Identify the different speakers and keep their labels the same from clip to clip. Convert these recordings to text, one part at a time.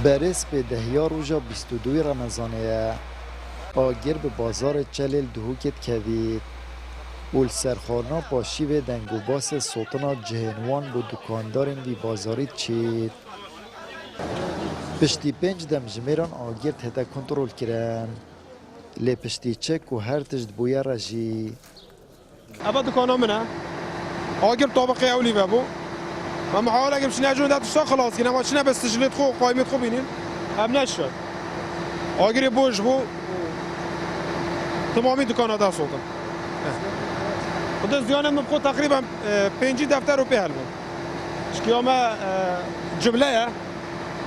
Speaker 1: برس به دهیار روژا 22 رمضانه آگر به بازار چلیل دهوکت کوید اول سرخارنا پاشی و دنگو باس سلطنا جهنوان با دکاندارین وی بازاری چید پشتی 5 دم جمیران آگر تهتا کنترول کرن لی پشتی چک و هر تجد بویا رجی
Speaker 2: ابا دکانا منه آگر طابقه اولی بابو ما محاول اگه بشینه اجون داد تو خلاص کنه ما چنه بس تجلیت خو قایمت خو بینین هم نشد آگر بوش بو تمامی دکانا دا سلطان خود زیانم مبخو تقریبا 5 دفتر رو به بود اشکیامه جمله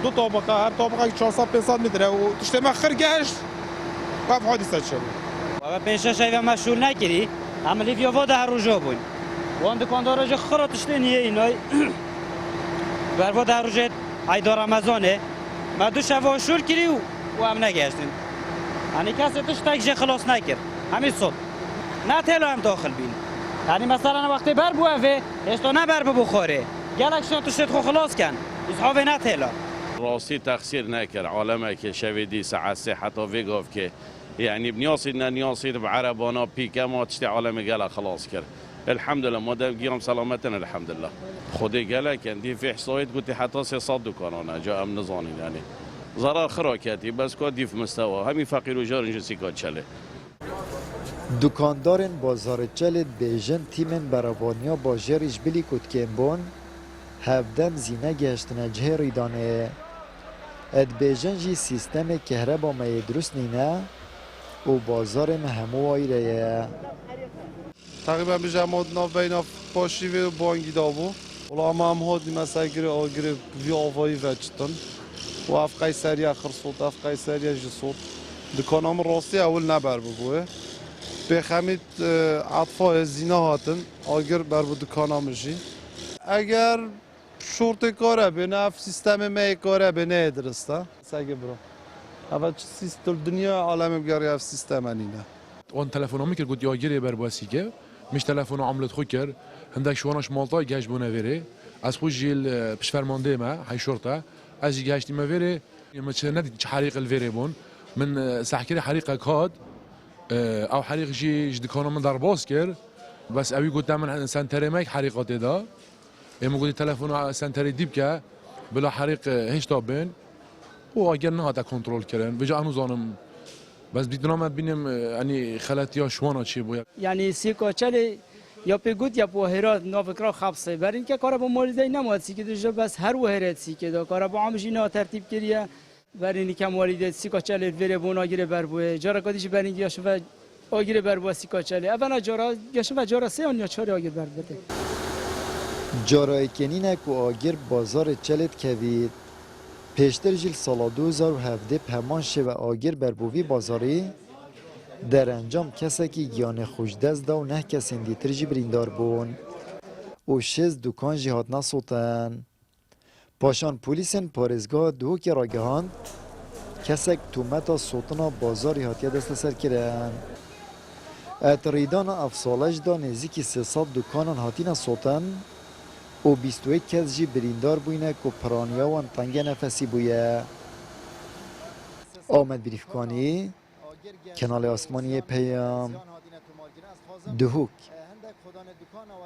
Speaker 2: دو طابقه هر طابقه 400 500 متره و تشتم خرگشت و حادثه شد
Speaker 3: و پیش شاید مشغول نکردی عملی فيها ده رجوع بون وان دکاندارا جا خراتش نیه اینای بر ده رجوع عید رمضانه ما دو شب شول کردی و هم نگشتن یعنی کسی تش تاج خلاص نکرد همین صبح نه تلو هم داخل بین یعنی مثلا وقتی بر بو اوه اشتو نه بر بخوره گلک شو تشت خو خلاص کن اصحاب نه تلو
Speaker 4: راستی تقصیر نکرد عالمه که شویدی ساعت 3 حتی ویگاف که يعني بنياصي بعربانا بيكا ما تشتي عالم قال خلاص كر الحمد لله ما دام قيام سلامتنا الحمد لله خدي قال كان دي في حصايد قلت حتى سيصدق انا جاء من نظاني يعني ضرر خراكاتي بس كودي في مستوى همي فقير وجار جنسي كات شله
Speaker 1: دکاندارن بازار چلید بیژن تیمن برابانیا با جریش بلی کد کمبون هفدم زینه گشتن جه ریدانه اد بیژن جی سیستم کهربا می درست نینه و بازار همو آیره
Speaker 5: تقریبا به جماعت ناف بین پاشی و بانگی دابو ولی ما هم هادی مثلا گره آگره وی آوایی وچتن و اف قیصری اخر صوت اف قیصری جسوت دکانام راستی اول نبر ببوه به خمید عطفا زینه هاتن آگر بر بو دکانام جی اگر شورت کاره به نف سیستم می کاره به نه درسته سگه برو اول سیستم دنیا عالم بگاری اف سیستم انینه
Speaker 6: اون تلفنامي كر قلت يا جري برباسيكا مش تلفون عملت خوكر عندك شوانش مالطا جاش بونا فيري از خوش جيل بش فرمانده ما هاي شرطه از جاشتي ما فيري ما تشندي حريق الفيري بون من سحكري حريقه كاد او حريق جي دكانه من درباس كر بس ابي قلت من سنتري مايك حريقات دا اما قلت تلفون سنتري ديبكا بلا حريق هيش طابين و اگر نه هاتا کنترل کردن بجا انو زانم بس بدونم ببینم یعنی خلطی ها شوانا چی باید
Speaker 7: یعنی سیکاچل یا پیگوت یا پوهرات نافکرا خبصه بر اینکه کار با مالیدای نماد سی که دوجا بس هر وهرات سی که دا کار با عامشی نه ترتیب کریه بر اینی که مالیدای سیکاچل وره بونا گیره بر بوه جارا کدیش بر اینکه یاشو و آگیره بر بوه سیکاچل اونا جارا یاشو و جارا سه یا چهار آگیر بر بده
Speaker 1: جارای کنینه که آگر بازار چلید کوید پیشتر جیل سال 2017 پمان شو آگر بر بوی بازاری در انجام کسی که گیان خوشدست دا و نه کسی دیتر جی بریندار بون و 6 دکان جی هات نسوتن پاشان پولیسن پارزگاه دو که را گهاند کسی که تومتا سوتنا بازاری هاتیه دست سر کرن اتریدان افسالش دا نزیکی 300 دکانان هاتین سوتن و 21 کس جی بریندار بوینه که پرانیا وان تنگ نفسی بویه آمد بریفکانی کانال آسمانی پیام دهوک